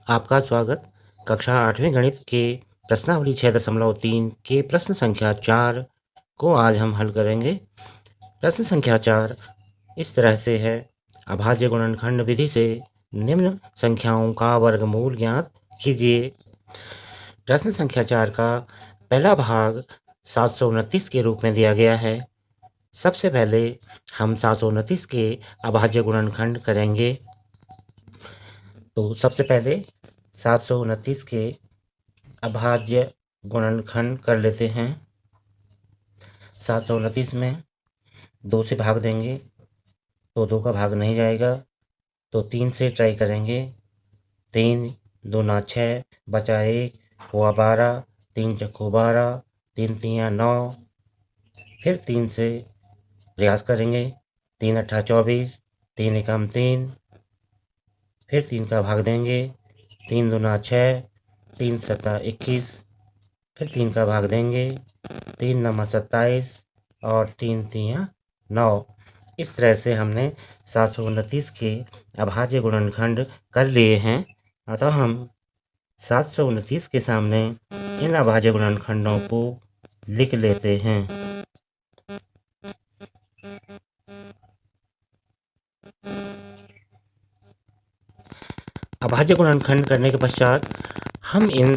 आपका स्वागत। कक्षा 8वीं गणित के प्रश्नावली 6.3 के प्रश्न संख्या 4 को आज हम हल करेंगे। प्रश्न संख्या 4 इस तरह से है। अभाज्य गुणनखंड विधि से निम्न संख्याओं का वर्गमूल ज्ञात कीजिए। प्रश्न संख्या 4 का पहला भाग 729 के रूप में दिया गया है। सबसे पहले हम 729 के अभाज्य गुणनखंड करेंगे। तो सबसे पहले 729 के अभाज्य गुणनखंड कर लेते हैं। 729 में 2 से भाग देंगे तो 2 का भाग नहीं जाएगा, तो 3 से ट्राई करेंगे। 3 दूना 6, बचा 1 हुआ 12, 3 चक्कू 12, 3 तियाँ 9। फिर 3 से प्रयास करेंगे। 3 अट्ठा 24, 3 एकम 3। फिर 3 का भाग देंगे। 3 दूना 6, 3 सत्ता 21। फिर 3 का भाग देंगे। 3 नमा 27 और 3 तियाँ 9। इस तरह से हमने 729 के अभाज्य गुणनखंड कर लिए हैं। अतः हम 729 के सामने इन अभाज्य गुणनखंडों को लिख लेते हैं। अभाज्य गुणनखंड करने के पश्चात हम इन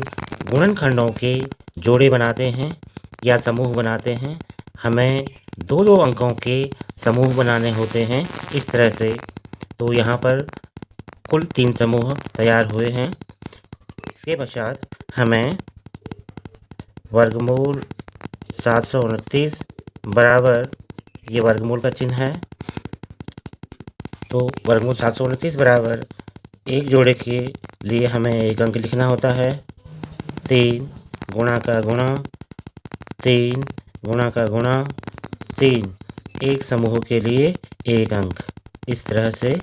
गुणनखंडों के जोड़े बनाते हैं या समूह बनाते हैं। हमें 2-2 अंकों के समूह बनाने होते हैं इस तरह से। तो यहाँ पर कुल 3 समूह तैयार हुए हैं। इसके पश्चात हमें वर्गमूल 729 बराबर, ये वर्गमूल का चिन्ह है, तो वर्गमूल 729 बराबर एक जोड़े के लिए हमें एक अंक लिखना होता है। 3 गुणा का गुणा 3 गुणा का गुणा 3, एक समूह के लिए एक अंक। इस तरह से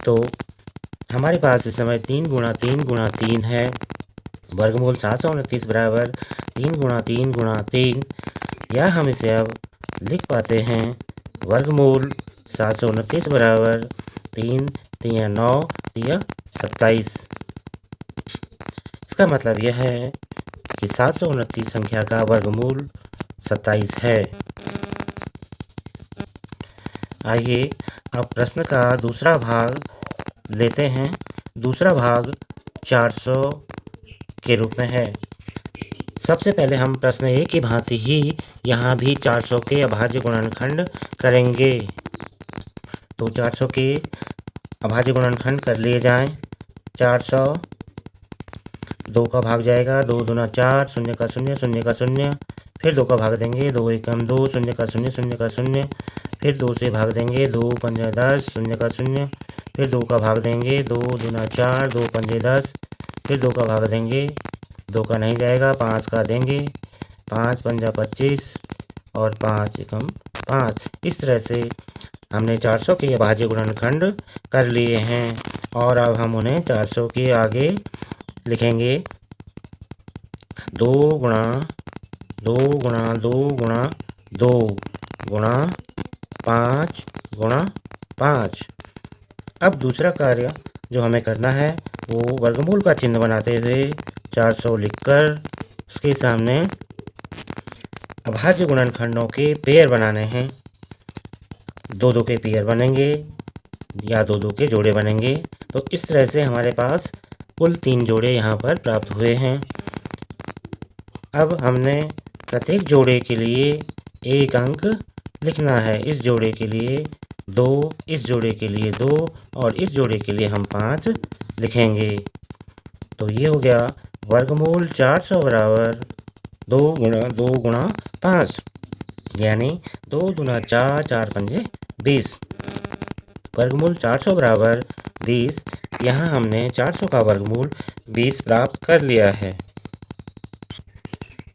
तो हमारे पास इस समय 3 गुणा 3 गुणा 3 है। वर्गमूल 729 बराबर 3 गुणा 3 गुणा 3, या हम इसे अब लिख पाते हैं वर्गमूल 729 बराबर 3 तियाँ 9 तियाँ 27। इसका मतलब यह है कि 729 संख्या का वर्गमूल 27 है। आइए अब प्रश्न का दूसरा भाग लेते हैं। दूसरा भाग 400 के रूप में है। सबसे पहले हम प्रश्न ए की भांति ही यहाँ भी 400 के अभाज्य गुणनखंड करेंगे। तो 400 के अभाज्य गुणनखंड कर लिए जाएं। 400 2 का भाग जाएगा, 2 दूना 4, शून्य का शून्य, शून्य का शून्य। फिर 2 का भाग देंगे, 2 एकम 2, शून्य का शून्य, शून्य का शून्य। फिर 2 से भाग देंगे, 2 पंजा 10, शून्य का शून्य। फिर 2 का भाग देंगे, 2 दूना 4, 2 पंजे 10। फिर 2 का भाग देंगे, 2 का नहीं जाएगा, 5 का देंगे, 5 पंजा 25 और 5 एकम 5। इस तरह से हमने 400 के अभाज्य गुणनखंड कर लिए हैं। और अब हम उन्हें 400 के आगे लिखेंगे। 2 गुणा 2 गुणा 2 गुणा 2 गुणा 5 गुणा 5। अब दूसरा कार्य जो हमें करना है वो वर्गमूल का चिन्ह बनाते हुए 400 लिखकर उसके सामने अभाज्य गुणनखंडों के पेयर बनाने हैं। 2-2 के पेयर बनेंगे या 2-2 के जोड़े बनेंगे। तो इस तरह से हमारे पास कुल 3 जोड़े यहाँ पर प्राप्त हुए हैं। अब हमने प्रत्येक जोड़े के लिए एक अंक लिखना है। इस जोड़े के लिए 2, इस जोड़े के लिए 2 और इस जोड़े के लिए हम 5 लिखेंगे। तो ये हो गया वर्गमूल 400 बराबर 2 गुणा 5, यानी 2 दूना 4, 4 पंजे 20। वर्गमूल 400 बराबर 20। यहाँ हमने 400 का वर्गमूल 20 प्राप्त कर लिया है।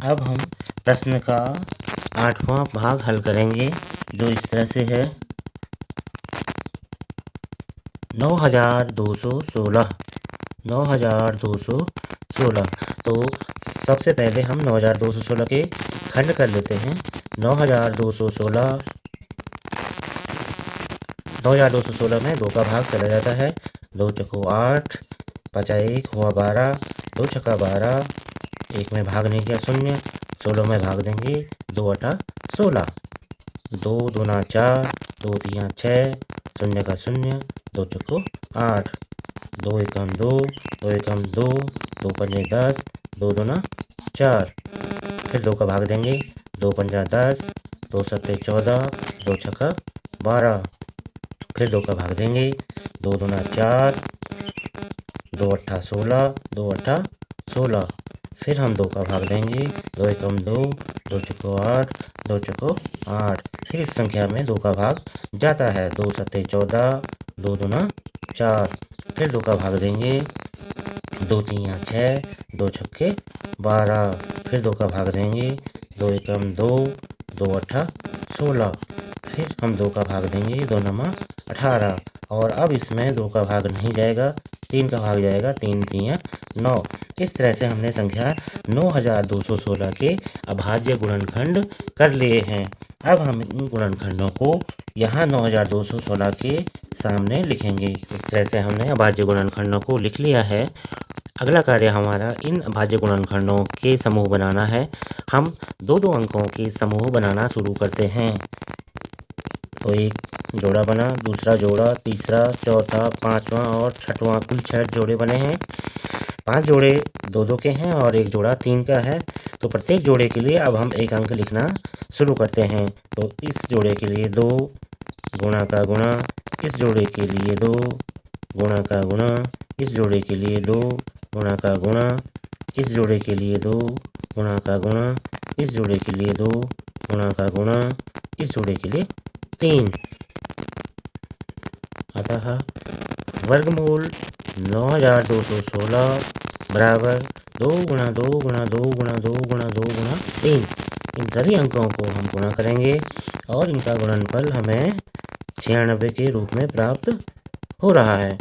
अब हम प्रश्न का 8वां भाग हल करेंगे, जो इस तरह से है। 9216 9216। तो सबसे पहले हम 9216 के खंड कर लेते हैं। 9216 9216 में 2 का भाग चला जाता है। 2 चौको 8, बचा 1 हुआ 12, 2 छक्का 12, 1 में भाग नहीं किया 0, 16 में भाग देंगे 2 अठा 16, 2 दूना 4, 2 तिया 6, 0 का 0, 2 चौको 8, 2 एकम 2, 2 एकम 2, 2 पंजे 10, 2 दूना 4, फिर 2 का भाग देंगे 2 पंजा 10, 2 सत्ते 14, 2 छक्का 12, फिर 2 का भाग देंगे 2 दूना 4, 2 अट्ठा 16, 2 अट्ठा 16, फिर हम 2 का भाग देंगे 2 एकम 2, 2 चौको 8, 2 चौको 8, फिर इस संख्या में 2 का भाग जाता है 2 सत्ते 14, 2 दूना 4, फिर 2 का भाग देंगे 2 तिया 6, 2 छक्के 12, फिर 2 का भाग देंगे 2 एकम 2, 2 अट्ठा 16, फिर हम 2 का भाग देंगे 2 नमा 18, और अब इसमें 2 का भाग नहीं जाएगा, 3 का भाग जाएगा, 3 तिया 9। इस तरह से हमने संख्या 9216 के अभाज्य गुणनखंड कर लिए हैं। अब हम इन गुणनखंडों को यहाँ 9216 के सामने लिखेंगे। इस तरह से हमने अभाज्य गुणनखंडों को लिख लिया है। अगला कार्य हमारा इन अभाज्य गुणनखंडों के समूह बनाना है। हम 2-2 अंकों के समूह बनाना शुरू करते हैं। तो एक जोड़ा बना, दूसरा जोड़ा, तीसरा, चौथा, पाँचवा और छठवां, कुल 6 जोड़े बने हैं। 5 जोड़े 2-2 के हैं और एक जोड़ा 3 का है। तो प्रत्येक जोड़े के लिए अब हम एक अंक लिखना शुरू करते हैं। तो इस जोड़े के लिए 2 गुणा का गुणा, इस जोड़े के लिए 2 गुणा का गुणा, इस जोड़े के लिए 2 गुणा का गुणा, इस जोड़े के लिए 2 गुणा का गुणा, इस जोड़े के लिए 2 गुणा का गुणा, इस जोड़े के लिए 3। अतः वर्गमूल 9216 बराबर 2 गुणा 2 गुणा 2 गुणा 2 गुणा 2 गुणा 3। इन सभी अंकों को हम गुणा करेंगे और इनका गुणनफल हमें 96 के रूप में प्राप्त हो रहा है।